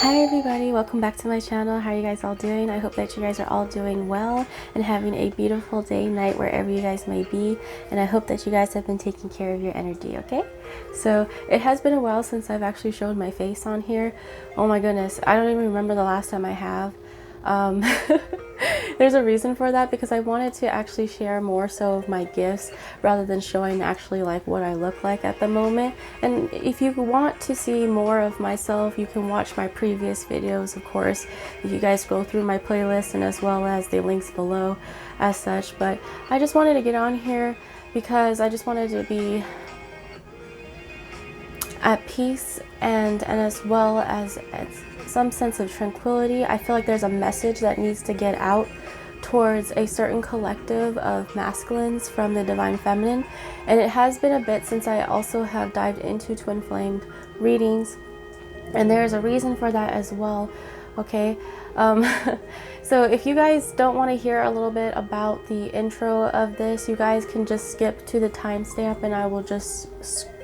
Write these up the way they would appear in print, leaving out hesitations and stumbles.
Hi everybody, welcome back to my channel. How are you guys all doing? I hope that you guys are all doing well and having a beautiful day, night, wherever you guys may be. And I hope that you guys have been taking care of your energy, okay? So it has been a while since I've actually showed my face on here. Oh my goodness, I don't even remember the last time I have. There's a reason for that, because I wanted to actually share more so of my gifts rather than showing actually like what I look like at the moment. And if you want to see more of myself, you can watch my previous videos, of course, if you guys go through my playlist, and as well as the links below as such. But I just wanted to get on here because I just wanted to be at peace and as well as some sense of tranquility. I feel like there's a message that needs to get out towards a certain collective of masculines from the divine feminine, and it has been a bit since I also have dived into twin flamed readings, and there's a reason for that as well, okay? So if you guys don't want to hear a little bit about the intro of this, you guys can just skip to the timestamp, and I will just,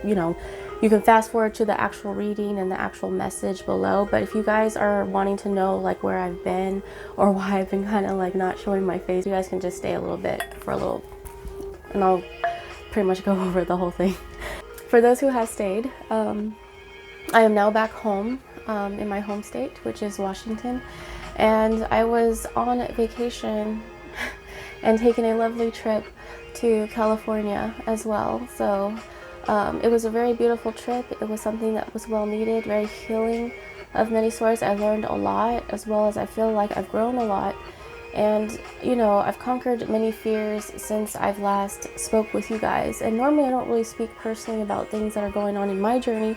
you know, you can fast forward to the actual reading and the actual message below. But if you guys are wanting to know like where I've been or why I've been kind of like not showing my face, you guys can just stay a little bit for a little, and I'll pretty much go over the whole thing. For those who have stayed, I am now back home in my home state, which is Washington, and I was on vacation and taking a lovely trip to California as well. So it was a very beautiful trip. It was something that was well needed, very healing of many sorts. I learned a lot, as well as I feel like I've grown a lot. And, you know, I've conquered many fears since I've last spoke with you guys. And normally I don't really speak personally about things that are going on in my journey,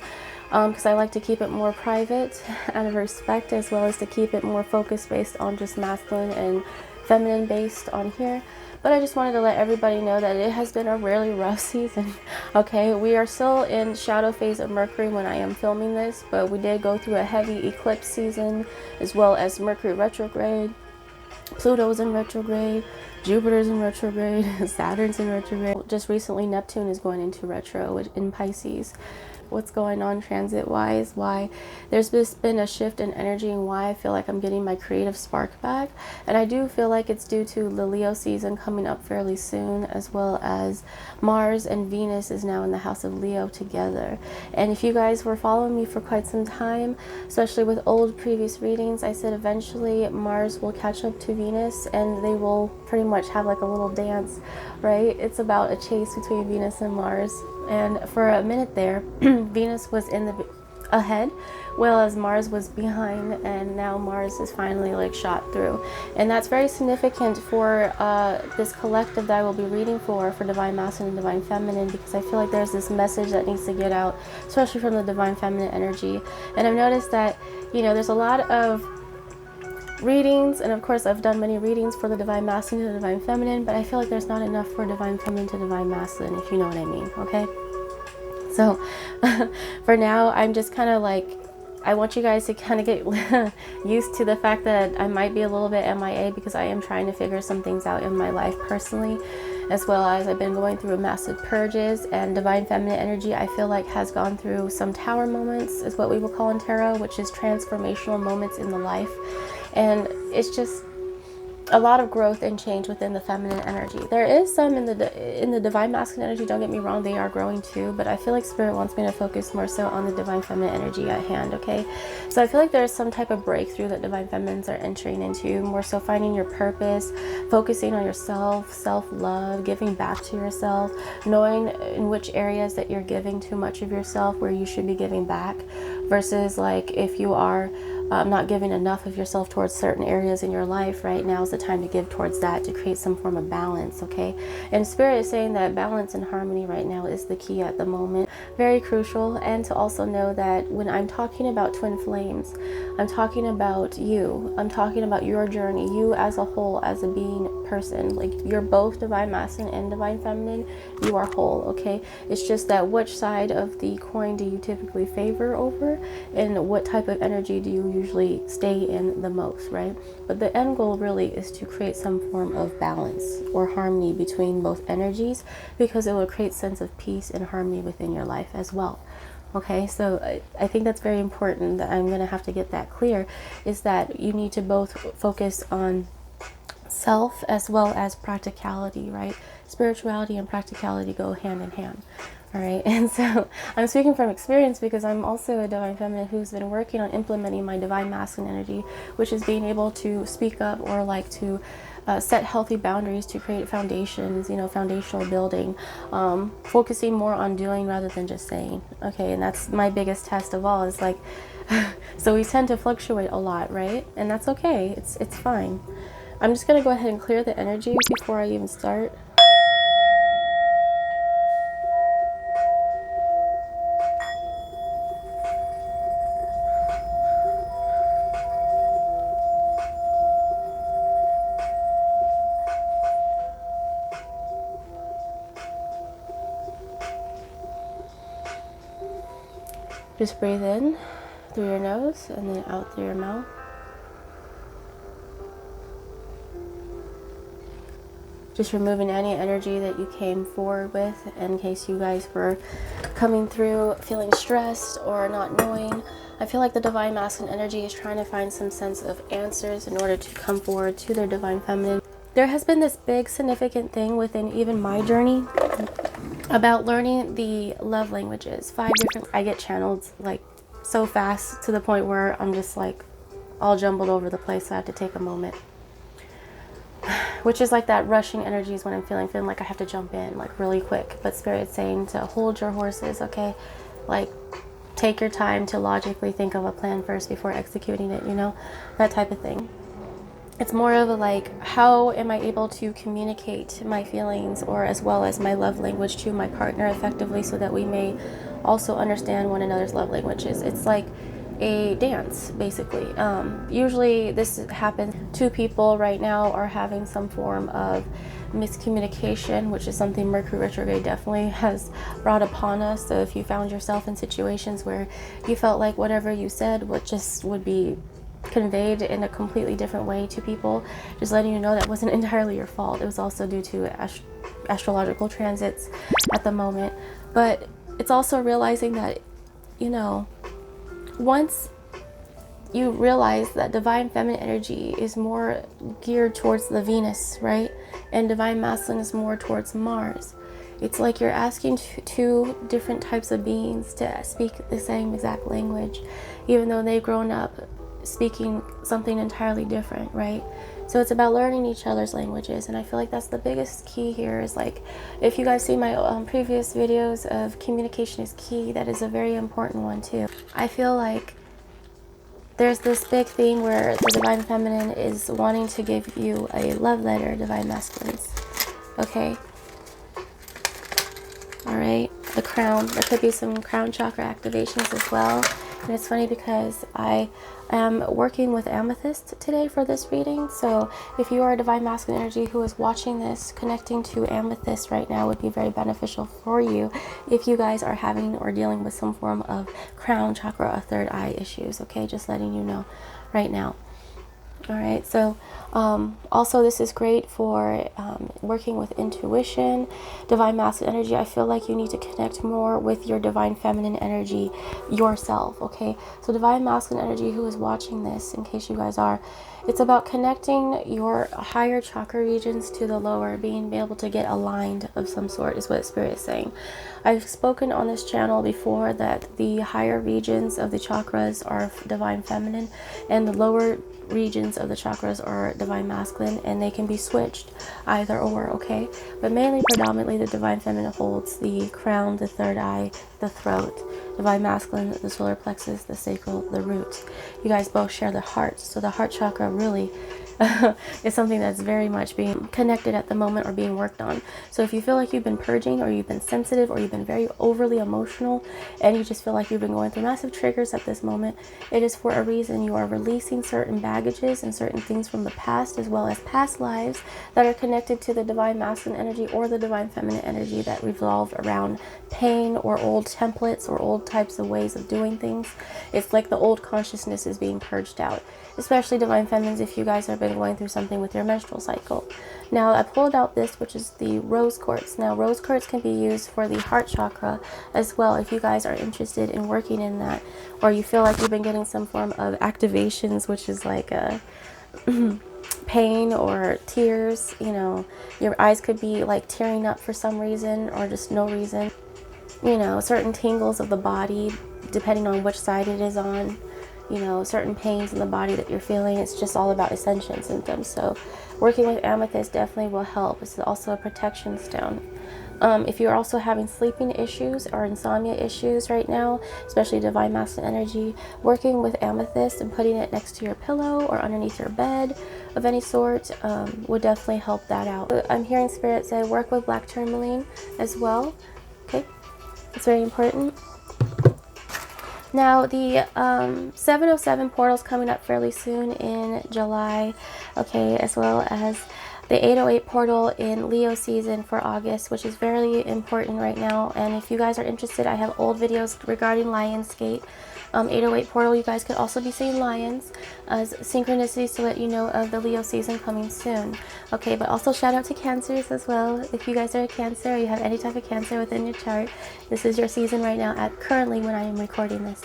because I like to keep it more private out of respect, as well as to keep it more focused based on just masculine and feminine based on here. But I just wanted to let everybody know that it has been a really rough season. Okay, we are still in shadow phase of Mercury when I am filming this, but we did go through a heavy eclipse season, as well as Mercury retrograde, Pluto's in retrograde, Jupiter's in retrograde, Saturn's in retrograde. Just recently Neptune is going into retro in Pisces. What's going on transit wise, why there's just been a shift in energy, and why I feel like I'm getting my creative spark back. And I do feel like it's due to the Leo season coming up fairly soon, as well as Mars and Venus is now in the house of Leo together. And if you guys were following me for quite some time, especially with old previous readings, I said eventually Mars will catch up to Venus and they will pretty much have like a little dance, right? It's about a chase between Venus and Mars. And for a minute there, Venus was in the ahead, whereas Mars was behind, and now Mars is finally like shot through. And that's very significant for this collective that I will be reading for Divine Masculine and Divine Feminine, because I feel like there's this message that needs to get out, especially from the Divine Feminine energy. And I've noticed that, you know, there's a lot of readings, and of course I've done many readings for the Divine Masculine and the Divine Feminine, but I feel like there's not enough for Divine Feminine to Divine Masculine, if you know what I mean, okay? So for now, I'm just kind of like, I want you guys to kind of get used to the fact that I might be a little bit MIA, because I am trying to figure some things out in my life personally, as well as I've been going through massive purges. And Divine Feminine energy, I feel like, has gone through some tower moments, is what we will call in tarot, which is transformational moments in the life. And it's just a lot of growth and change within the feminine energy. There is some in the divine masculine energy, don't get me wrong, they are growing too, but I feel like spirit wants me to focus more so on the divine feminine energy at hand, okay? So I feel like there's some type of breakthrough that divine feminines are entering into, more so finding your purpose, focusing on yourself, self-love, giving back to yourself, knowing in which areas that you're giving too much of yourself, where you should be giving back, versus like if you are not giving enough of yourself towards certain areas in your life, right now is the time to give towards that, to create some form of balance, okay? And spirit is saying that balance and harmony right now is the key at the moment, very crucial. And to also know that when I'm talking about twin flames, I'm talking about you, I'm talking about your journey, you as a whole, as a being, person. Like, you're both divine masculine and divine feminine, you are whole, okay? It's just that which side of the coin do you typically favor over, and what type of energy do you usually stay in the most, right? But the end goal really is to create some form of balance or harmony between both energies, because it will create sense of peace and harmony within your life as well. Okay, so I think that's very important, that I'm going to have to get that clear, is that you need to both focus on self as well as practicality, right? Spirituality and practicality go hand in hand. All right, and so I'm speaking from experience because I'm also a divine feminine who's been working on implementing my divine masculine energy, which is being able to speak up or like to set healthy boundaries to create foundations, you know, foundational building, focusing more on doing rather than just saying. Okay, and that's my biggest test of all, is like, so we tend to fluctuate a lot, right? And that's okay, it's fine. I'm just gonna go ahead and clear the energy before I even start. Just breathe in through your nose and then out through your mouth. Just removing any energy that you came forward with, in case you guys were coming through feeling stressed or not knowing. I feel like the divine masculine energy is trying to find some sense of answers in order to come forward to their divine feminine. There has been this big significant thing within even my journey about learning the love languages. 5 different, I get channeled like so fast to the point where I'm just like all jumbled over the place, so I have to take a moment. Which is like that rushing energy is when I'm feeling like I have to jump in like really quick. But Spirit's saying to hold your horses, okay? Like take your time to logically think of a plan first before executing it, you know? That type of thing. It's more of a like, how am I able to communicate my feelings or as well as my love language to my partner effectively, so that we may also understand one another's love languages. It's like a dance, basically. Usually this happens. 2 people right now are having some form of miscommunication, which is something Mercury retrograde definitely has brought upon us. So if you found yourself in situations where you felt like whatever you said would be conveyed in a completely different way to people, just letting you know that wasn't entirely your fault. It was also due to astrological transits at the moment. But it's also realizing that, you know, once you realize that divine feminine energy is more geared towards the Venus, right? And divine masculine is more towards Mars. It's like you're asking 2 different types of beings to speak the same exact language, even though they've grown up speaking something entirely different, right? So it's about learning each other's languages, and I feel like that's the biggest key here. Is like, if you guys see my previous videos of communication is key, that is a very important one too. I feel like there's this big theme where the divine feminine is wanting to give you a love letter, divine masculines, okay? All right, the crown, there could be some crown chakra activations as well. And it's funny because I am working with amethyst today for this reading. So if you are a divine masculine energy who is watching this, connecting to amethyst right now would be very beneficial for you if you guys are having or dealing with some form of crown chakra or third eye issues. Okay, just letting you know right now. All right, so also this is great for working with intuition, divine masculine energy. I feel like you need to connect more with your divine feminine energy yourself, okay? So divine masculine energy who is watching this, in case you guys are, it's about connecting your higher chakra regions to the lower, being able to get aligned of some sort is what Spirit is saying. I've spoken on this channel before that the higher regions of the chakras are divine feminine and the lower regions of the chakras are divine masculine, and they can be switched either or, okay? But mainly, predominantly, the divine feminine holds the crown, the third eye, the throat. Divine masculine, the solar plexus, the sacral, the root. You guys both share the heart, so the heart chakra really is something that's very much being connected at the moment or being worked on. So if you feel like you've been purging, or you've been sensitive, or you've been very overly emotional, and you just feel like you've been going through massive triggers at this moment, it is for a reason. You are releasing certain baggages and certain things from the past, as well as past lives that are connected to the divine masculine energy or the divine feminine energy that revolve around pain or old templates or old types of ways of doing things. It's like the old consciousness is being purged out, especially divine feminines. If you guys have been been going through something with your menstrual cycle. Now, I pulled out this, which is the rose quartz. Now, rose quartz can be used for the heart chakra as well, if you guys are interested in working in that, or you feel like you've been getting some form of activations, which is like a pain or tears. You know, your eyes could be like tearing up for some reason or just no reason. You know, certain tingles of the body, depending on which side it is on. You know, certain pains in the body that you're feeling. It's just all about ascension symptoms. So working with amethyst definitely will help. It's also a protection stone. If you're also having sleeping issues or insomnia issues right now, especially divine masculine energy, working with amethyst and putting it next to your pillow or underneath your bed of any sort would definitely help that out. I'm hearing spirit say work with black tourmaline as well. Okay, it's very important. Now, the 707 portal is coming up fairly soon in July, okay, as well as the 808 portal in Leo season for August, which is very important right now. And if you guys are interested, I have old videos regarding Lionsgate. 808 portal, you guys could also be seeing lions as synchronicities to let you know of the Leo season coming soon. Okay, but also shout out to Cancers as well. If you guys are a Cancer or you have any type of Cancer within your chart, this is your season right now at currently when I am recording this.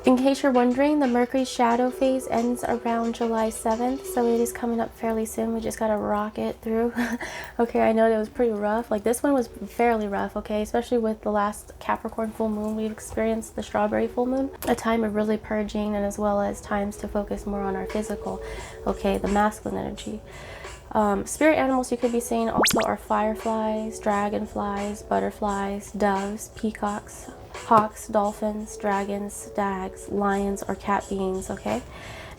In case you're wondering, the Mercury shadow phase ends around July 7th, so it is coming up fairly soon. We just gotta rock it through. Okay, I know that was pretty rough. Like, this one was fairly rough, okay, especially with the last Capricorn full moon we've experienced, the strawberry full moon. A time of really purging, and as well as times to focus more on our physical, okay, the masculine energy. Spirit animals you could be seeing also are fireflies, dragonflies, butterflies, doves, peacocks, hawks, dolphins, dragons, stags, lions, or cat beings, okay?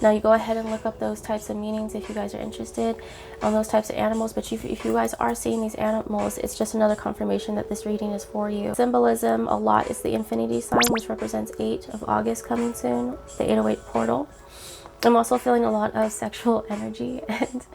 Now, you go ahead and look up those types of meanings if you guys are interested on those types of animals. But if you guys are seeing these animals, it's just another confirmation that this reading is for you. Symbolism a lot is the infinity sign, which represents 8 of August coming soon, the 808 portal. I'm also feeling a lot of sexual energy and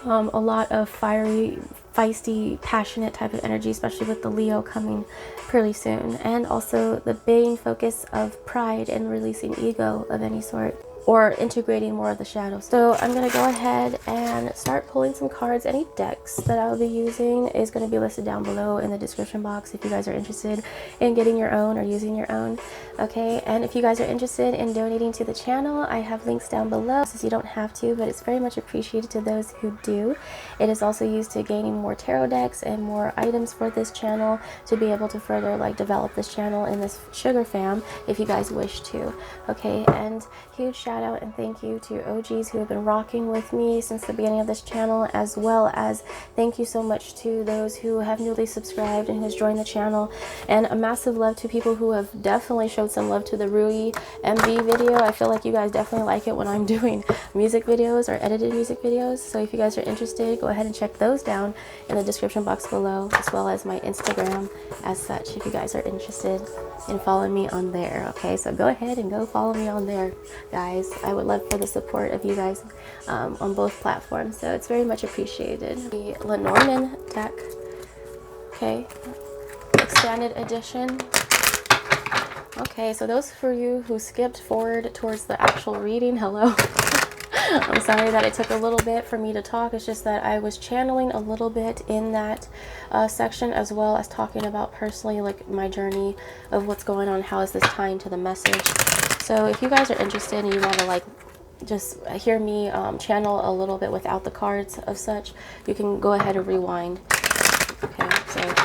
a lot of fiery, feisty, passionate type of energy, especially with the Leo coming pretty soon. And also the main focus of pride and releasing ego of any sort, or integrating more of the shadows. So I'm going to go ahead and start pulling some cards. Any decks that I will be using is going to be listed down below in the description box if you guys are interested in getting your own or using your own. Okay, and if you guys are interested in donating to the channel, I have links down below, since you don't have to, but it's very much appreciated to those who do. It is also used to gaining more tarot decks and more items for this channel to be able to further like develop this channel in this sugar fam if you guys wish to. Okay, and huge shout out and thank you to OGs who have been rocking with me since the beginning of this channel, as well as thank you so much to those who have newly subscribed and who's joined the channel, and a massive love to people who have definitely showed some love to the Ruyi MV video. I feel like you guys definitely like it when I'm doing music videos or edited music videos, so if you guys are interested, go ahead and check those down in the description box below, as well as my Instagram as such if you guys are interested in following me on there. Okay, so go ahead and go follow me on there, guys. I would love for the support of you guys on both platforms, so it's very much appreciated. The Lenormand deck, okay, expanded edition. Okay, so those for you who skipped forward towards the actual reading, hello. I'm sorry that it took a little bit for me to talk. It's just that I was channeling a little bit in that section, as well as talking about personally like my journey of what's going on, how is this tying to the message. So if you guys are interested and you want to like just hear me channel a little bit without the cards of such, you can go ahead and rewind. Okay, so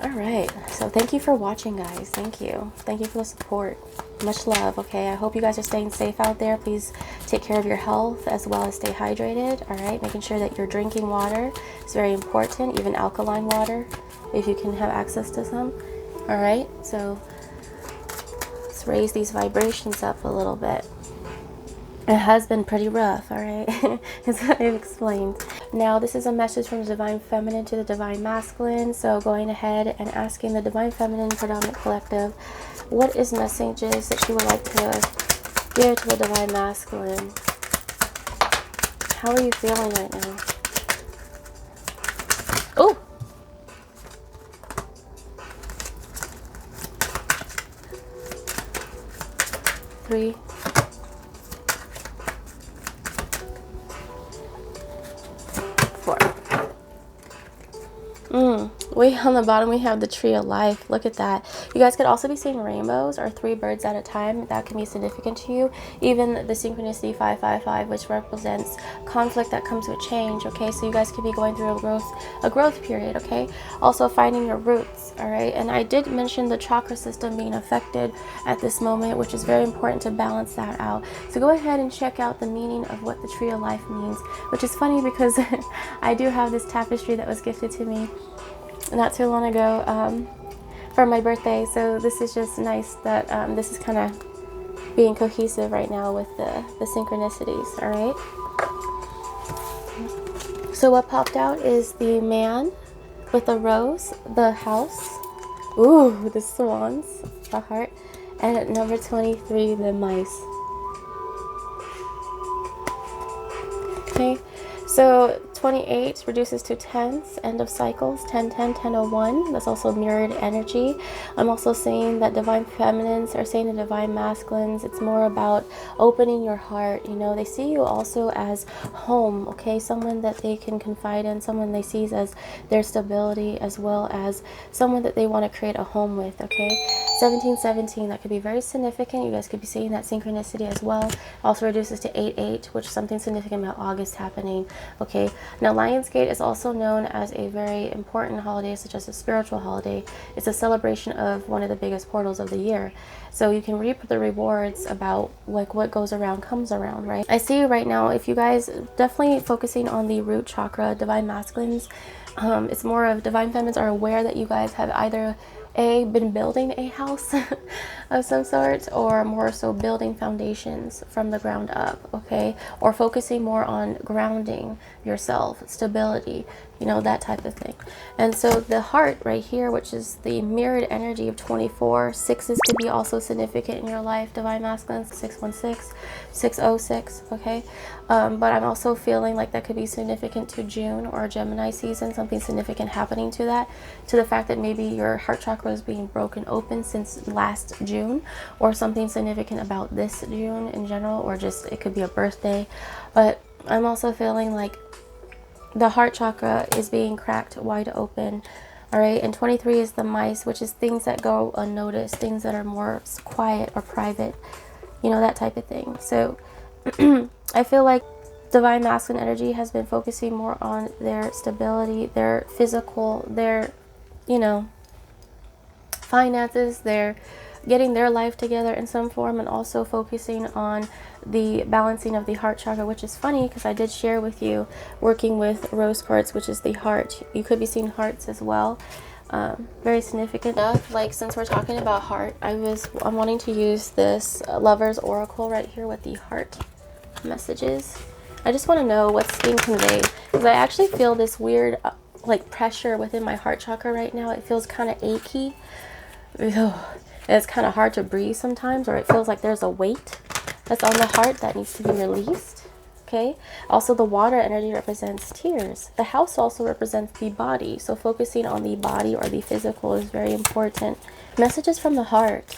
all right, so thank you for watching, guys. Thank you for the support. Much love. Okay, I hope you guys are staying safe out there. Please take care of your health as well as stay hydrated. All right, making sure that you're drinking water is very important, even alkaline water if you can have access to some. All right, so let's raise these vibrations up a little bit. It has been pretty rough, all right, as I've explained. Now, this is a message from the Divine Feminine to the Divine Masculine. So going ahead and asking the Divine Feminine Predominant Collective, what is messages that she would like to give to the Divine Masculine? How are you feeling right now? Oh! Three. way on the bottom, we have the tree of life. Look at that. You guys could also be seeing rainbows or 3 birds at a time. That can be significant to you. Even the synchronicity 555, which represents conflict that comes with change. Okay, so you guys could be going through a growth period. Okay, also finding your roots. All right, and I did mention the chakra system being affected at this moment, which is very important to balance that out. So go ahead and check out the meaning of what the tree of life means, which is funny because I do have this tapestry that was gifted to me not too long ago for my birthday. So this is just nice that this is kind of being cohesive right now with the synchronicities. All right, so what popped out is the man with the rose, the house, ooh, the swans, the heart, and at number 23, the mice. Okay, so 28 reduces to tens, end of cycles, 10, 10, 1001. That's also mirrored energy. I'm also saying that divine feminines are saying the divine masculines. It's more about opening your heart. You know, they see you also as home, okay? Someone that they can confide in, someone they see as their stability, as well as someone that they want to create a home with, okay? 1717, that could be very significant. You guys could be seeing that synchronicity as well. Also reduces to 88, which is something significant about August happening, okay? Now, Lionsgate is also known as a very important holiday, such as a spiritual holiday. It's a celebration of one of the biggest portals of the year. So you can reap the rewards about like what goes around comes around, right? I see right now, if you guys definitely focusing on the root chakra, divine masculines, it's more of divine feminines are aware that you guys have either been building a house of some sort, or more so building foundations from the ground up, okay? Or focusing more on grounding yourself, stability, you know, that type of thing. And so the heart right here, which is the mirrored energy of 24, sixes could be also significant in your life, divine masculines, 616, 606, okay? But I'm also feeling like that could be significant to June or Gemini season, something significant happening to that, to the fact that maybe your heart chakra is being broken open since last June, or something significant about this June in general, or just it could be a birthday. But I'm also feeling like the heart chakra is being cracked wide open. All right, and 23 is the mice, which is things that go unnoticed, things that are more quiet or private, you know, that type of thing. So I feel like divine masculine energy has been focusing more on their stability, their physical, their, you know, finances, their getting their life together in some form, and also focusing on the balancing of the heart chakra, which is funny because I did share with you working with rose quartz, which is the heart. You could be seeing hearts as well. Very significant enough. Like, since we're talking about heart, I'm wanting to use this Lover's Oracle right here with the heart messages. I just want to know what's being conveyed, because I actually feel this weird like pressure within my heart chakra right now. It feels kind of achy. It's kind of hard to breathe sometimes, or it feels like there's a weight that's on the heart that needs to be released. Okay, also the water energy represents tears. The house also represents the body, so focusing on the body or the physical is very important. Messages from the heart,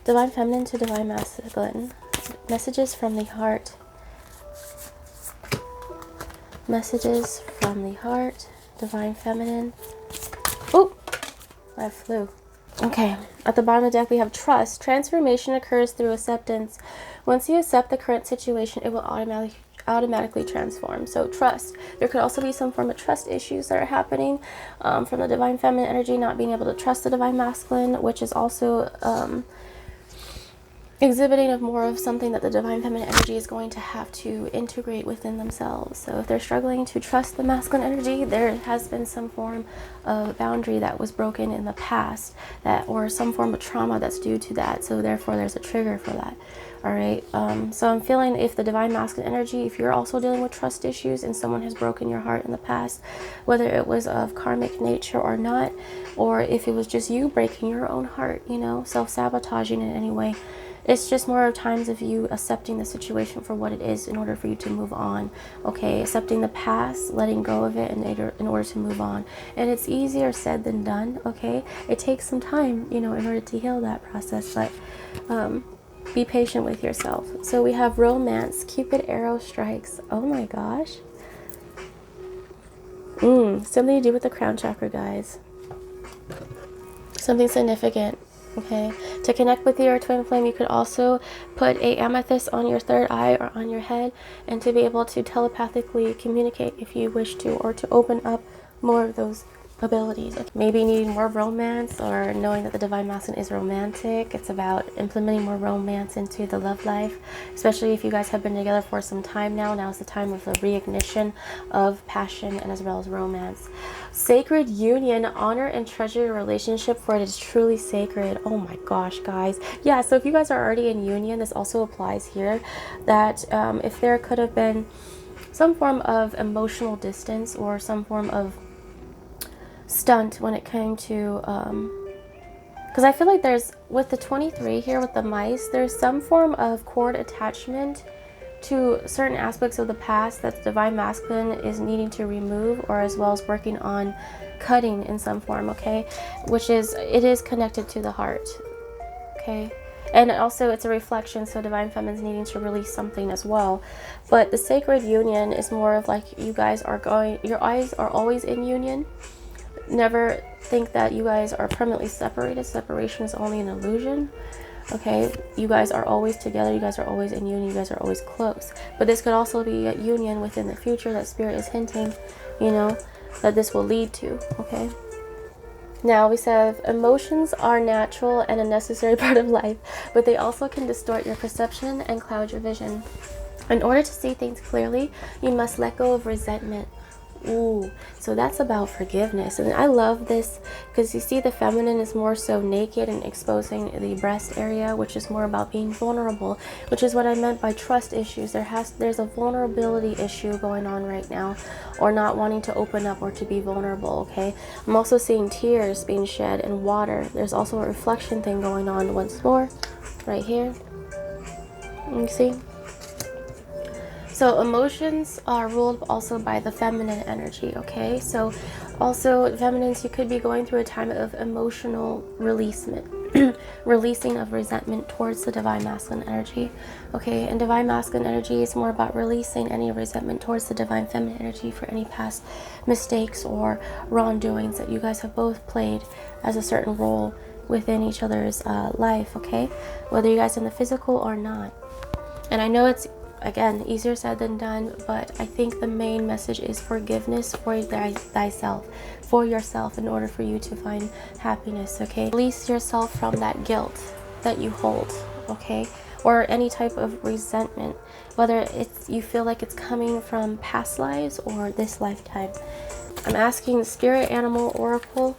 divine feminine to divine masculine. Messages from the heart. Messages from the heart, divine feminine. Oh, I flew. Okay, at the bottom of the deck we have trust. Transformation occurs through acceptance. Once you accept the current situation, it will automatically transform. So trust. There could also be some form of trust issues that are happening from the divine feminine energy, not being able to trust the divine masculine, which is also exhibiting of more of something that the divine feminine energy is going to have to integrate within themselves. So if they're struggling to trust the masculine energy, there has been some form of boundary that was broken in the past, that, or some form of trauma that's due to that. So therefore there's a trigger for that. All right, so I'm feeling if the divine masculine energy, if you're also dealing with trust issues and someone has broken your heart in the past, whether it was of karmic nature or not, or if it was just you breaking your own heart, you know, self-sabotaging in any way, it's just more of times of you accepting the situation for what it is in order for you to move on. Okay, accepting the past, letting go of it in order to move on. And it's easier said than done, okay? It takes some time, you know, in order to heal that process, but be patient with yourself. So we have romance, Cupid arrow strikes. Oh my gosh. Something to do with the crown chakra, guys. something significant. Okay, to connect with your twin flame, you could also put a amethyst on your third eye or on your head, and to be able to telepathically communicate if you wish to, or to open up more of those abilities. Maybe needing more romance, or knowing that the divine masculine is romantic. It's about implementing more romance into the love life, especially if you guys have been together for some time now. Now is the time of the reignition of passion and as well as romance. Sacred union, honor and treasure your relationship, for it is truly sacred. Oh my gosh, guys. Yeah, so if you guys are already in union, this also applies here, that if there could have been some form of emotional distance or some form of stunt when it came to because I feel like there's, with the 23 here with the mice, there's some form of cord attachment to certain aspects of the past that the divine masculine is needing to remove, or as well as working on cutting in some form, okay, which is, it is connected to the heart, okay, and also it's a reflection, so divine feminine's needing to release something as well. But the sacred union is more of like, you guys are going, your eyes are always in union. Never think that you guys are permanently separated. Separation is only an illusion. Okay, you guys are always together, you guys are always in union, you guys are always close. But this could also be a union within the future that spirit is hinting, you know, that this will lead to. Okay, now we said emotions are natural and a necessary part of life, but they also can distort your perception and cloud your vision. In order to see things clearly, you must let go of resentment. Ooh, so that's about forgiveness. And I love this because you see the feminine is more so naked and exposing the breast area, which is more about being vulnerable, which is what I meant by trust issues. There's a vulnerability issue going on right now, or not wanting to open up or to be vulnerable. Okay, I'm also seeing tears being shed and water. There's also a reflection thing going on once more right here. You see? So emotions are ruled also by the feminine energy, okay? So also, feminines, you could be going through a time of emotional releasing of resentment towards the divine masculine energy, okay? And divine masculine energy is more about releasing any resentment towards the divine feminine energy for any past mistakes or wrongdoings that you guys have both played as a certain role within each other's life, okay? Whether you guys in the physical or not. And I know it's, again, easier said than done, but I think the main message is forgiveness for thyself, for yourself, in order for you to find happiness, okay? Release yourself from that guilt that you hold, okay? Or any type of resentment, whether it's, you feel like it's coming from past lives or this lifetime. I'm asking the Spirit Animal Oracle,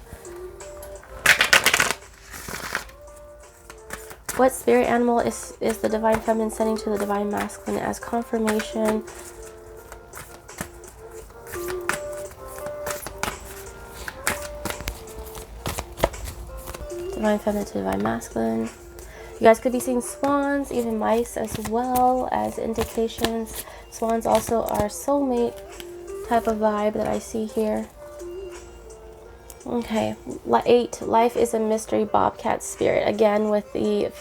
what spirit animal is the divine feminine sending to the divine masculine as confirmation? Divine feminine to divine masculine. You guys could be seeing swans, even mice as well as indications. Swans also are soulmate type of vibe that I see here. Okay, 8, life is a mystery bobcat spirit, again with the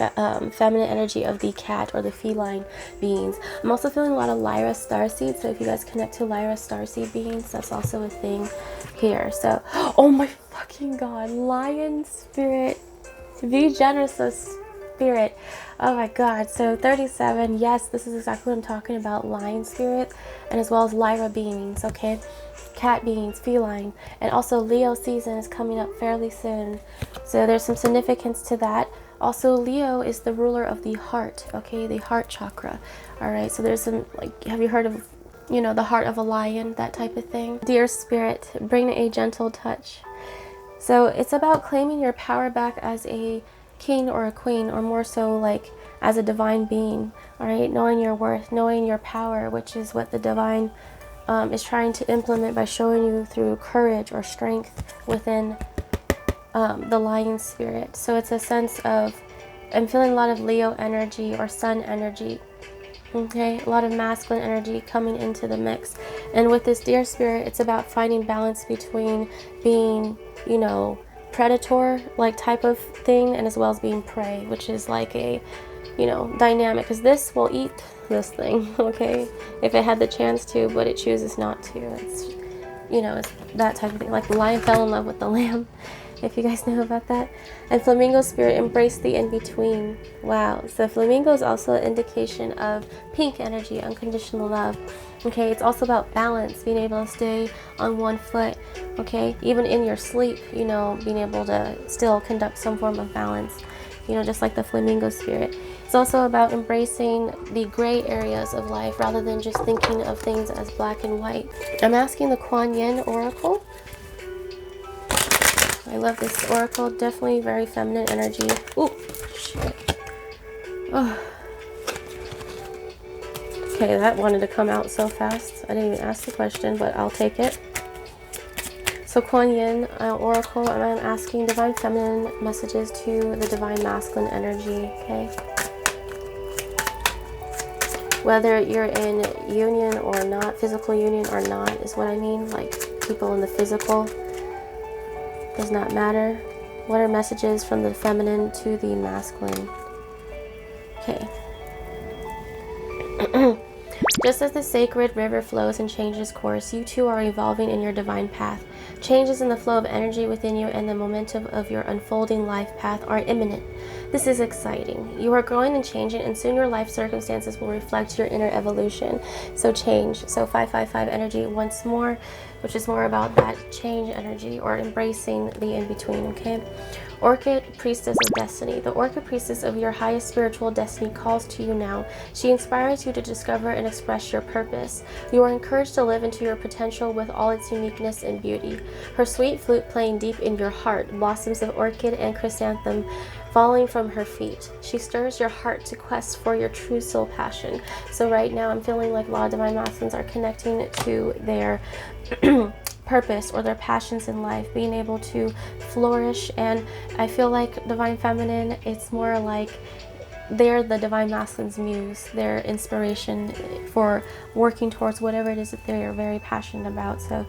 feminine energy of the cat or the feline beings. I'm also feeling a lot of Lyra starseed, so if you guys connect to Lyra starseed beings, that's also a thing here. So, oh my fucking god, lion spirit, be generous of spirit. Oh my god, so 37, yes, this is exactly what I'm talking about, lion spirit, and as well as Lyra beings, okay? Cat beings, feline, and also Leo season is coming up fairly soon, so there's some significance to that. Also, Leo is the ruler of the heart, okay, the heart chakra. All right, so there's some, like, have you heard of, you know, the heart of a lion, that type of thing? Dear spirit, bring a gentle touch. So it's about claiming your power back as a king or a queen, or more so like as a divine being. All right, knowing your worth, knowing your power, which is what the divine is trying to implement by showing you through courage or strength within the lion spirit. So it's a sense of, I'm feeling a lot of Leo energy or sun energy, okay, a lot of masculine energy coming into the mix. And with this deer spirit, it's about finding balance between being, you know, predator like type of thing, and as well as being prey, which is like a, you know, dynamic, because this will eat this thing, okay, if it had the chance to, but it chooses not to. It's, you know, it's that type of thing, like the lion fell in love with the lamb, if you guys know about that. And flamingo spirit, embrace the in-between. Wow. So flamingo is also an indication of pink energy, unconditional love. Okay, it's also about balance, being able to stay on one foot. Okay, even in your sleep, you know, being able to still conduct some form of balance, you know, just like the flamingo spirit. It's also about embracing the gray areas of life rather than just thinking of things as black and white. I'm asking the Kuan Yin Oracle. I love this oracle, definitely very feminine energy. Ooh, shit. Oh. Okay, that wanted to come out so fast. I didn't even ask the question, but I'll take it. So Kuan Yin Oracle, and I'm asking divine feminine messages to the divine masculine energy, okay? Whether you're in union or not, physical union or not is what I mean, like people in the physical, does not matter. What are messages from the feminine to the masculine? Okay. Just as the sacred river flows and changes course, you too are evolving in your divine path. Changes in the flow of energy within you and the momentum of your unfolding life path are imminent. This is exciting. You are growing and changing, and soon your life circumstances will reflect your inner evolution. So change. So 555 energy once more, which is more about that change energy or embracing the in-between, okay? Orchid Priestess of Destiny. The Orchid Priestess of your highest spiritual destiny calls to you now. She inspires you to discover and express your purpose. You are encouraged to live into your potential with all its uniqueness and beauty. Her sweet flute playing deep in your heart, blossoms of orchid and chrysanthemum falling from her feet. She stirs your heart to quest for your true soul passion. So right now I'm feeling like a lot of divine masculines are connecting to their purpose or their passions in life, being able to flourish. And I feel like divine feminine, it's more like they're the divine masculine's muse, their inspiration for working towards whatever it is that they are very passionate about. So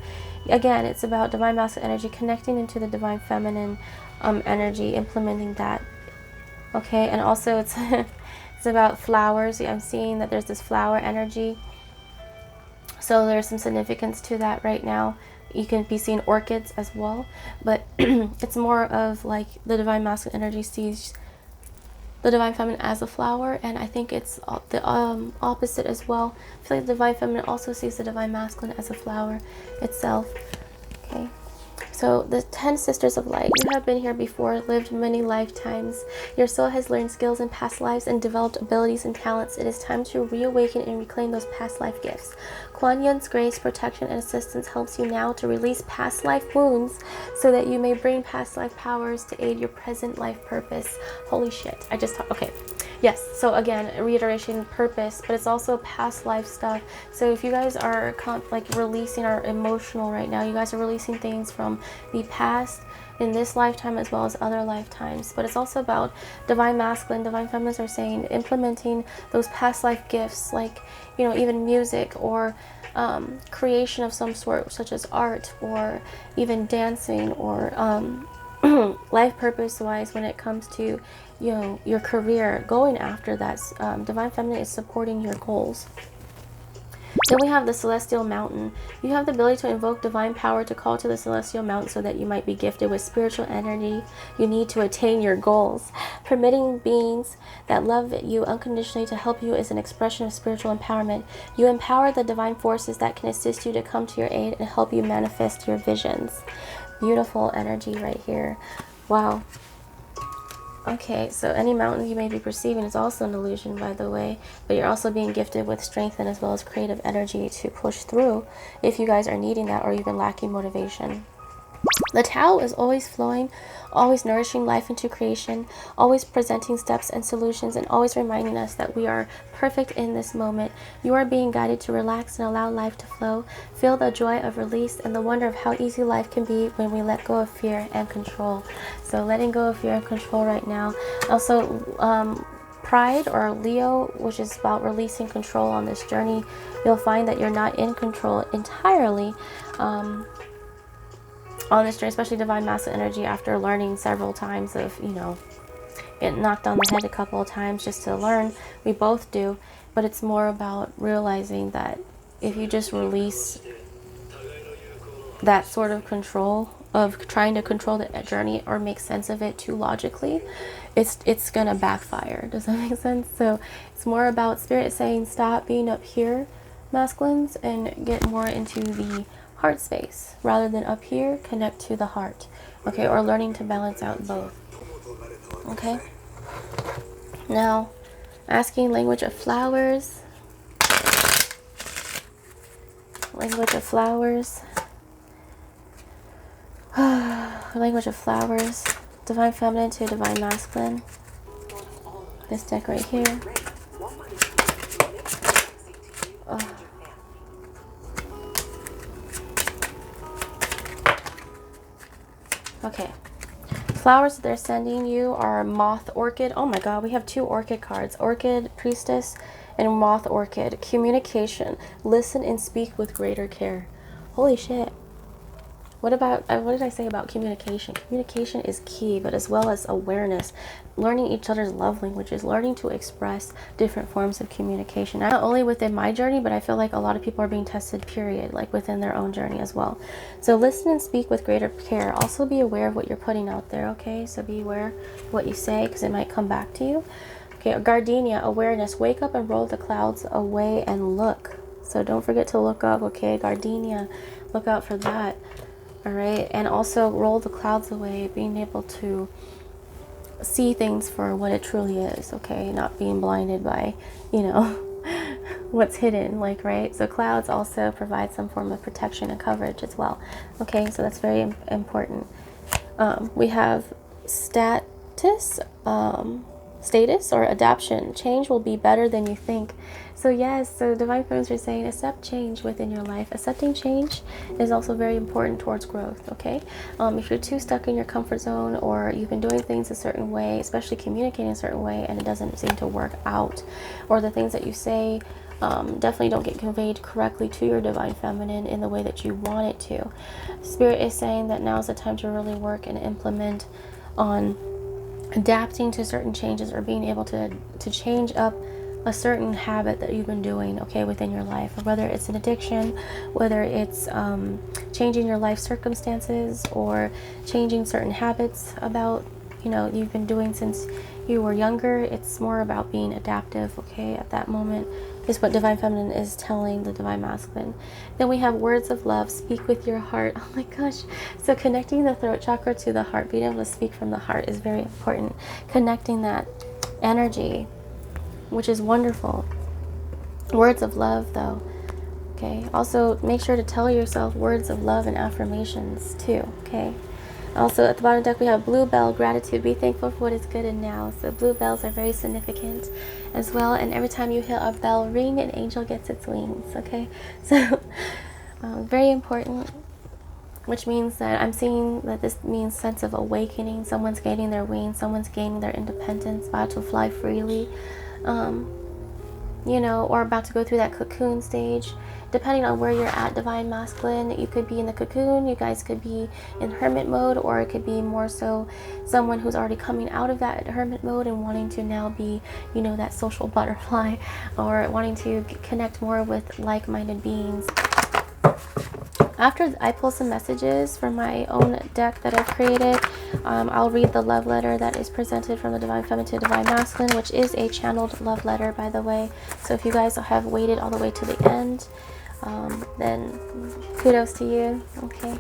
again, it's about divine masculine energy connecting into the divine feminine energy, implementing that. Okay, and also it's it's about flowers. I'm seeing that there's this flower energy, so there's some significance to that right now. You can be seeing orchids as well, but it's more of like the divine masculine energy sees the divine feminine as a flower, and I think it's the opposite as well. I feel like the divine feminine also sees the divine masculine as a flower itself. Okay. So the 10 Sisters of Light, you have been here before, lived many lifetimes. Your soul has learned skills in past lives and developed abilities and talents. It is time to reawaken and reclaim those past life gifts. Kuan Yin's grace, protection, and assistance helps you now to release past life wounds so that you may bring past life powers to aid your present life purpose. Holy shit, I just okay. Yes, so again, reiteration, purpose, but it's also past life stuff. So if you guys are like releasing or emotional right now, you guys are releasing things from the past in this lifetime as well as other lifetimes. But it's also about divine masculine, divine feminines are saying implementing those past life gifts, like, you know, even music or creation of some sort, such as art or even dancing or life purpose wise when it comes to, you know, your career, going after that. Divine feminine is supporting your goals. Then we have the Celestial Mountain. You have the ability to invoke divine power to call to the Celestial Mountain so that you might be gifted with spiritual energy you need to attain your goals. Permitting beings that love you unconditionally to help you is an expression of spiritual empowerment. You empower the divine forces that can assist you to come to your aid and help you manifest your visions. Beautiful energy right here. Wow. Okay, so any mountain you may be perceiving is also an illusion, by the way, but you're also being gifted with strength and as well as creative energy to push through if you guys are needing that or you've been lacking motivation. The Tao is always flowing, always nourishing life into creation, always presenting steps and solutions, and always reminding us that we are perfect in this moment. You are being guided to relax and allow life to flow. Feel the joy of release and the wonder of how easy life can be when we let go of fear and control. So letting go of fear and control right now. Also, Pride or Leo, which is about releasing control on this journey. You'll find that you're not in control entirely. On this journey, especially divine masculine energy, after learning several times of, you know, get knocked on the head a couple of times just to learn. We both do, but it's more about realizing that if you just release that sort of control, of trying to control the journey or make sense of it too logically, it's gonna backfire. Does that make sense? So it's more about Spirit saying stop being up here, masculines, and get more into the heart space. Rather than up here, connect to the heart. Okay, or learning to balance out both. Okay. Now, asking language of flowers. Language of flowers. Language of flowers. Divine feminine to divine masculine. This deck right here. Okay. Flowers that they're sending you are moth orchid. Oh my god, we have 2 orchid cards. Orchid priestess and moth orchid. Communication. Listen and speak with greater care. Holy shit. What about, what did I say about communication? Communication is key, but as well as awareness. Learning each other's love languages. Learning to express different forms of communication. Not only within my journey, but I feel like a lot of people are being tested, period. Like within their own journey as well. So listen and speak with greater care. Also be aware of what you're putting out there, okay? So be aware of what you say, because it might come back to you. Okay, gardenia, awareness. Wake up and roll the clouds away and look. So don't forget to look up, okay? Gardenia, look out for that. All right, and also roll the clouds away, being able to see things for what it truly is, okay? Not being blinded by, you know, what's hidden, like, right? So clouds also provide some form of protection and coverage as well, okay? So that's very important. We have status or adaptation. Change will be better than you think. So yes, so divine feminines are saying accept change within your life. Accepting change is also very important towards growth, okay? If you're too stuck in your comfort zone, or you've been doing things a certain way, especially communicating a certain way, and it doesn't seem to work out, or the things that you say definitely don't get conveyed correctly to your divine feminine in the way that you want it to. Spirit is saying that now is the time to really work and implement on adapting to certain changes, or being able to change up a certain habit that you've been doing, okay, within your life, or whether it's an addiction, whether it's changing your life circumstances, or changing certain habits about, you know, you've been doing since you were younger. It's more about being adaptive, okay, at that moment is what divine feminine is telling the divine masculine. Then we have words of love. Speak with your heart. Oh my gosh. So connecting the throat chakra to the heart, being able to speak from the heart, is very important. Connecting that energy, which is wonderful. Words of love, though, okay? Also, make sure to tell yourself words of love and affirmations too, okay? Also, at the bottom of the deck, we have bluebell, gratitude. Be thankful for what is good and now. So bluebells are very significant as well. And every time you hear a bell ring, an angel gets its wings, okay? So very important, which means that I'm seeing that this means sense of awakening. Someone's gaining their wings. Someone's gaining their independence, about to fly freely. You know, or about to go through that cocoon stage. Depending on where you're at, divine masculine, you could be in the cocoon, you guys could be in hermit mode, or it could be more so someone who's already coming out of that hermit mode and wanting to now be, you know, that social butterfly, or wanting to connect more with like-minded beings. After I pull some messages from my own deck that I've created, I'll read the love letter that is presented from the Divine Feminine to Divine Masculine, which is a channeled love letter, by the way. So if you guys have waited all the way to the end, then kudos to you. Okay,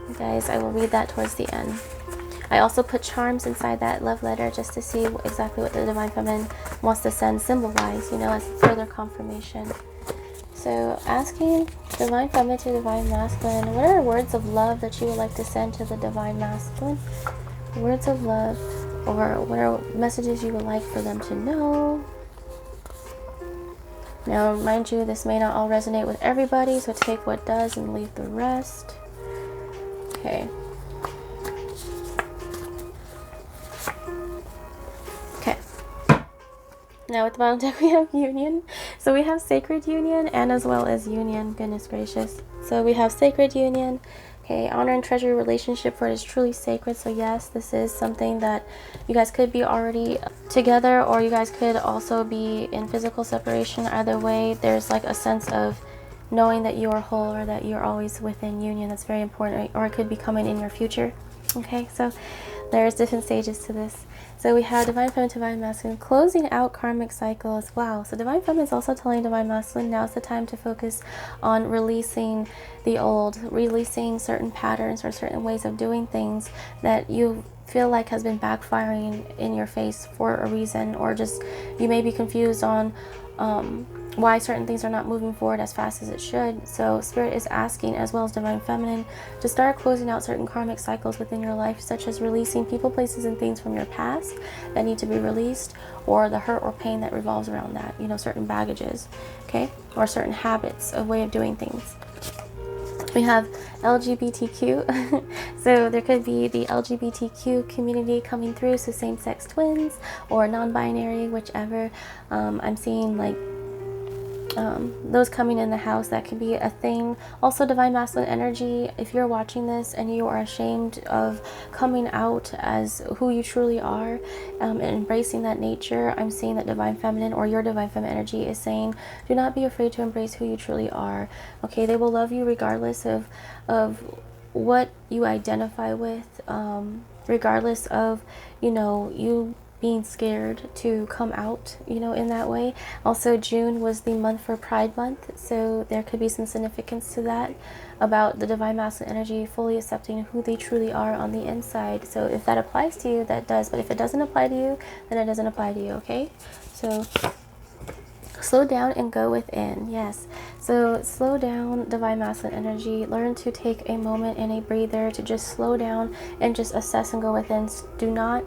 you guys, I will read that towards the end. I also put charms inside that love letter just to see exactly what the Divine Feminine wants to send symbol-wise, you know, as further confirmation. So asking Divine Feminine to Divine Masculine, what are words of love that you would like to send to the Divine Masculine? Words of love, or what are messages you would like for them to know? Now, mind you, this may not all resonate with everybody, so take what does and leave the rest. Okay. Okay. Now at the bottom deck we have union. So we have sacred union and as well as union. Goodness gracious. So we have sacred union. Okay, honor and treasure your relationship, for it is truly sacred. So yes, this is something that you guys could be already together, or you guys could also be in physical separation. Either way, there's like a sense of knowing that you are whole, or that you're always within union. That's very important, or it could be coming in your future. Okay, so there's different stages to this. So we have Divine Feminine, Divine Masculine, closing out karmic cycles. Wow. So Divine Feminine is also telling Divine Masculine, now's the time to focus on releasing the old, releasing certain patterns or certain ways of doing things that you feel like has been backfiring in your face for a reason, or just you may be confused on why certain things are not moving forward as fast as it should. So Spirit is asking, as well as Divine Feminine, to start closing out certain karmic cycles within your life, such as releasing people, places, and things from your past that need to be released, or the hurt or pain that revolves around that, you know, certain baggages, okay, or certain habits of way of doing things. We have LGBTQ. So there could be the LGBTQ community coming through, so same-sex twins or non-binary, whichever. I'm seeing like those coming in the house. That could be a thing. Also, Divine Masculine energy, if you're watching this and you are ashamed of coming out as who you truly are, and embracing that nature, I'm seeing that Divine Feminine, or your Divine Feminine energy, is saying, do not be afraid to embrace who you truly are. Okay, they will love you regardless of what you identify with, regardless of, you know, you being scared to come out, you know, in that way. Also, June was the month for Pride Month, so there could be some significance to that, about the Divine Masculine energy fully accepting who they truly are on the inside. So if that applies to you, that does. But if it doesn't apply to you, then it doesn't apply to you, okay? So slow down and go within. Yes. So slow down, Divine Masculine energy. Learn to take a moment and a breather to just slow down and just assess and go within. Do not,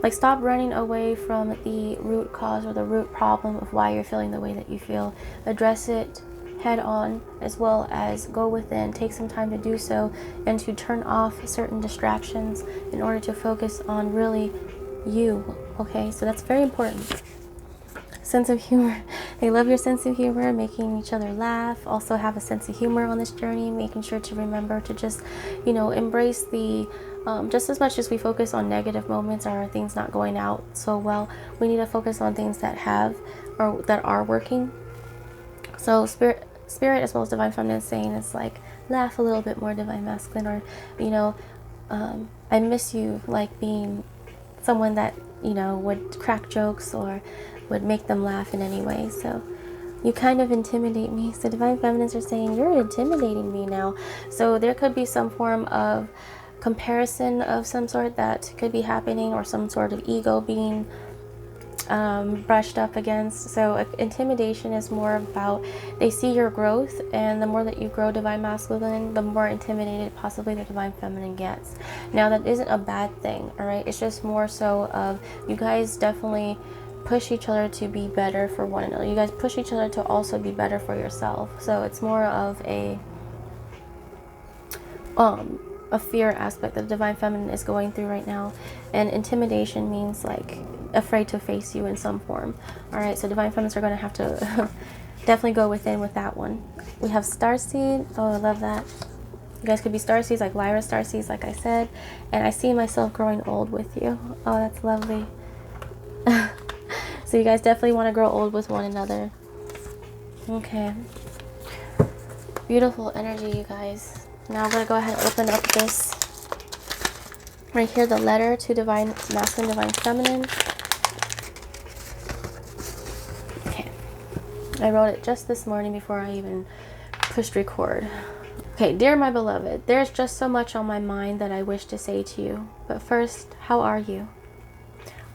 like, stop running away from the root cause or the root problem of why you're feeling the way that you feel. Address it head on, as well as go within. Take some time to do so, and to turn off certain distractions in order to focus on really you. Okay, so that's very important. Sense of humor. They love your sense of humor, making each other laugh. Also have a sense of humor on this journey, making sure to remember to just, you know, embrace the just as much as we focus on negative moments or things not going out so well, we need to focus on things that have, or that are working. So spirit as well as Divine Feminine is saying, it's like, laugh a little bit more, Divine Masculine, or, you know, I miss you, like being someone that, you know, would crack jokes or would make them laugh in any way. So you kind of intimidate me. So Divine Feminines are saying, you're intimidating me now. So there could be some form of comparison of some sort that could be happening, or some sort of ego being brushed up against. So intimidation is more about, they see your growth, and the more that you grow, Divine Masculine, the more intimidated possibly the Divine Feminine gets. Now that isn't a bad thing, all right? It's just more so of, you guys definitely push each other to be better for one another. You guys push each other to also be better for yourself. So it's more of a fear aspect that the Divine Feminine is going through right now. And intimidation means like afraid to face you in some form. All right, so Divine Feminines are going to have to definitely go within with that one. We have Starseed. Oh, I love that. You guys could be Starseeds, like Lyra Starseeds, like I said. And I see myself growing old with you. Oh, that's lovely. So you guys definitely want to grow old with one another. Okay. Beautiful energy, you guys. Now I'm going to go ahead and open up this. Right here, the letter to Divine Masculine, Divine Feminine. Okay. I wrote it just this morning before I even pushed record. Okay, dear my beloved, there's just so much on my mind that I wish to say to you. But first, how are you?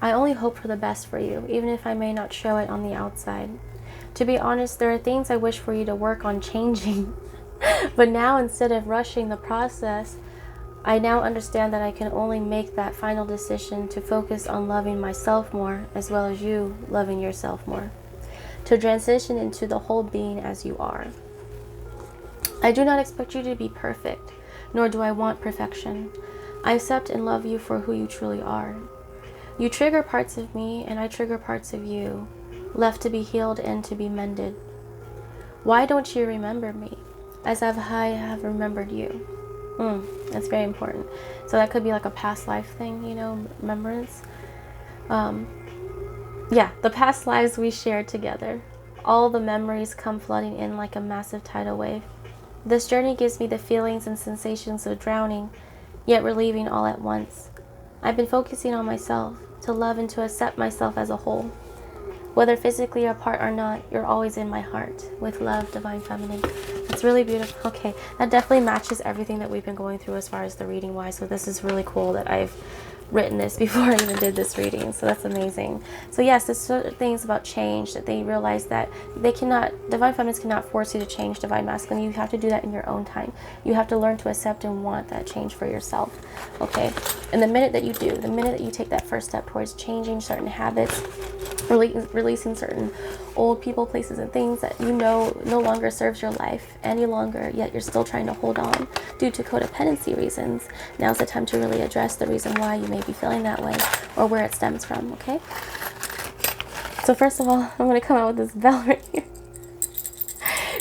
I only hope for the best for you, even if I may not show it on the outside. To be honest, there are things I wish for you to work on changing. But now, instead of rushing the process, I now understand that I can only make that final decision to focus on loving myself more, as well as you loving yourself more. To transition into the whole being as you are. I do not expect you to be perfect, nor do I want perfection. I accept and love you for who you truly are. You trigger parts of me, and I trigger parts of you, left to be healed and to be mended. Why don't you remember me, as I have remembered you? That's very important. So that could be like a past life thing, you know, remembrance. Yeah, the past lives we shared together. All the memories come flooding in like a massive tidal wave. This journey gives me the feelings and sensations of drowning, yet relieving all at once. I've been focusing on myself, to love and to accept myself as a whole. Whether physically apart or not, you're always in my heart. With love, Divine Feminine. It's really beautiful. Okay, that definitely matches everything that we've been going through as far as the reading wise. So this is really cool that I've written this before I even did this reading. So that's amazing. So yes, there's certain things about change that they realize that they cannot, Divine Feminines cannot force you to change Divine Masculine. You have to do that in your own time. You have to learn to accept and want that change for yourself. Okay, and the minute that you do, the minute that you take that first step towards changing certain habits, releasing certain old people, places, and things that you know no longer serves your life any longer, yet you're still trying to hold on due to codependency reasons, now's the time to really address the reason why you may be feeling that way or where it stems from. Okay, so first of all, I'm going to come out with this bell right here.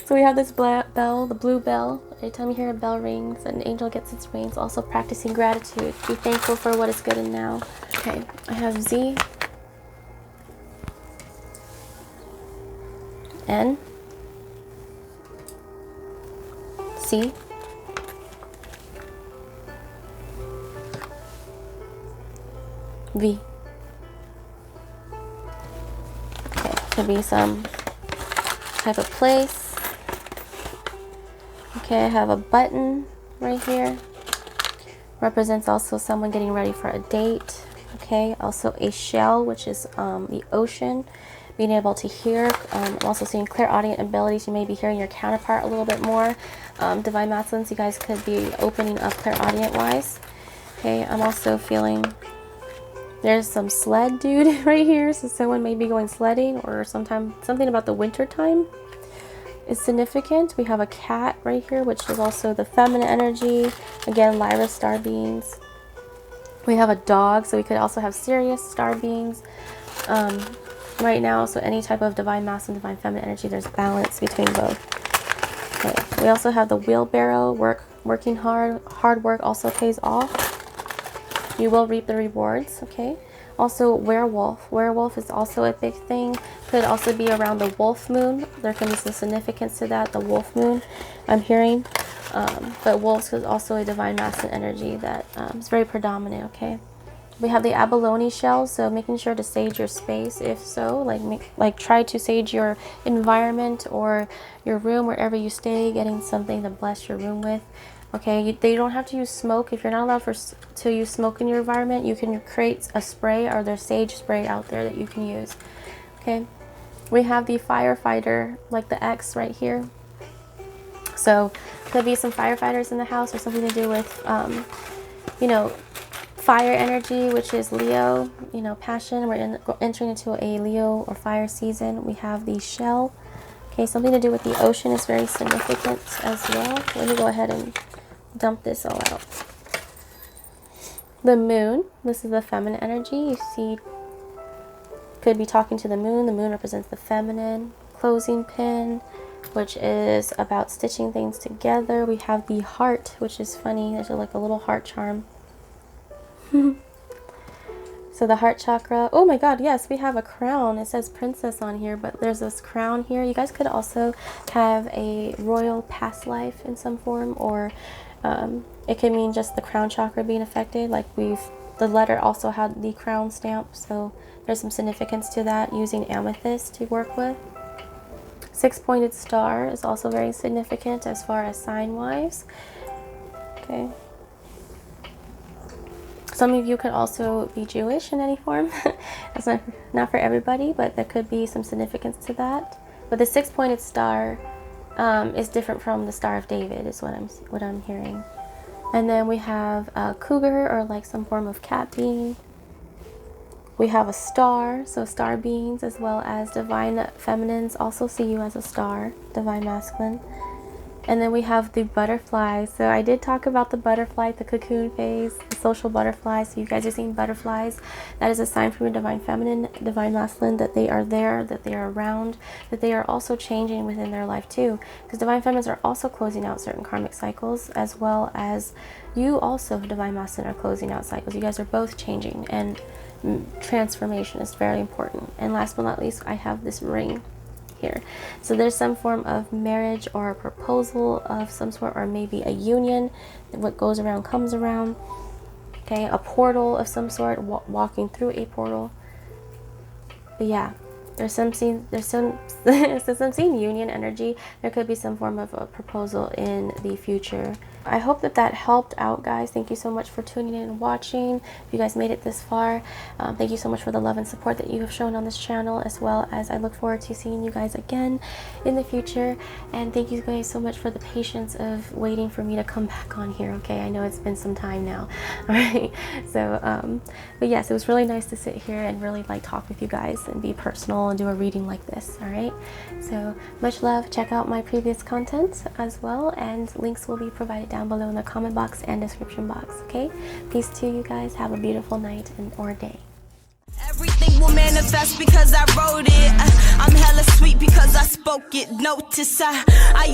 So we have this bell, the blue bell. Every time you hear a bell rings, an angel gets its wings. Also practicing gratitude. Be thankful for what is good and now. Okay, I have Z, N, C, V. Okay, could be some type of place. Okay, I have a button right here. Represents also someone getting ready for a date. Okay, also a shell, which is the ocean. Being able to hear. I'm also seeing clairaudient abilities. You may be hearing your counterpart a little bit more. Divine Masculines, you guys could be opening up clairaudient wise. Okay, I'm also feeling there's some sled dude right here. So someone may be going sledding, or something about the winter time is significant. We have a cat right here, which is also the feminine energy. Again, Lyra star beings. We have a dog, so we could also have Sirius star beings. Right now, so any type of divine masculine, divine feminine energy, there's balance between both. Okay. We also have the wheelbarrow. Working hard work also pays off. You will reap the rewards. Okay. Also werewolf is also a big thing. Could also be around the wolf moon. There can be some significance to that, the wolf moon I'm hearing. But wolves is also a divine masculine energy that is very predominant. Okay. We have the abalone shell, so making sure to sage your space. If so, like try to sage your environment or your room, wherever you stay, getting something to bless your room with. Okay, they don't have to use smoke. If you're not allowed to use smoke in your environment, you can create a spray, or there's sage spray out there that you can use. Okay, we have the firefighter, like the X right here. So could be some firefighters in the house, or something to do with, you know, fire energy, which is Leo, you know, passion. We're entering into a Leo or fire season. We have the shell. Okay, something to do with the ocean is very significant as well. Let me go ahead and dump this all out. The moon, this is the feminine energy. You see, could be talking to the moon. The moon represents the feminine. Closing pin, which is about stitching things together. We have the heart, which is funny. There's like a little heart charm. So the heart chakra. Oh my god, yes, we have a crown. It says princess on here, but there's this crown here. You guys could also have a royal past life in some form, or it could mean just the crown chakra being affected. Like the letter also had the crown stamp, so there's some significance to that, using amethyst to work with. Six-pointed star is also very significant as far as sign-wise. Okay. Some of you could also be Jewish in any form. That's not for everybody, but there could be some significance to that. But the six-pointed star is different from the Star of David, is what I'm hearing. And then we have a cougar, or like some form of cat being. We have a star, so star beings, as well as divine feminines also see you as a star, divine masculine. And then we have the butterfly. So I did talk about the butterfly, the cocoon phase, the social butterfly. So you guys are seeing butterflies. That is a sign from your divine feminine, divine masculine, that they are there, that they are around, that they are also changing within their life too. Because divine feminines are also closing out certain karmic cycles, as well as you also, divine masculine, are closing out cycles. You guys are both changing, and transformation is very important. And last but not least, I have this ring here. So there's some form of marriage or a proposal of some sort, or maybe a union. What goes around comes around. Okay, a portal of some sort, walking through a portal. But yeah, there's some union energy. There could be some form of a proposal in the future. I hope that helped out, guys. Thank you so much for tuning in and watching. If you guys made it this far, thank you so much for the love and support that you have shown on this channel, as well as I look forward to seeing you guys again in the future. And thank you guys so much for the patience of waiting for me to come back on here. Okay, I know it's been some time now. All right, so but yes, it was really nice to sit here and really like talk with you guys and be personal and do a reading like this. All right, so much love. Check out my previous content as well, and links will be provided down below in the comment box and description box. Okay, peace to you guys. Have a beautiful night or day. Everything will manifest because I wrote it. I'm hella sweet because I spoke it. Notice I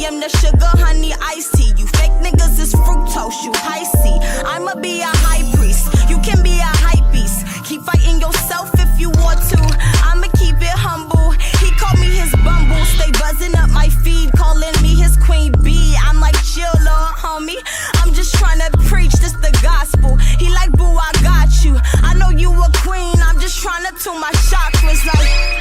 am the sugar, honey, iced tea. You fake niggas is fructose, you icy. I'ma be a high priest, you can be a hype beast. Keep fighting yourself if you want to, I'ma keep it humble. He called me his bumble, stay buzzing up my feed, calling me his queen bee. I'm like, chill, little homie, I'm just trying to preach this the gospel. He like, boo, I got you, I know you a queen, I'm just trying to tune my chakras like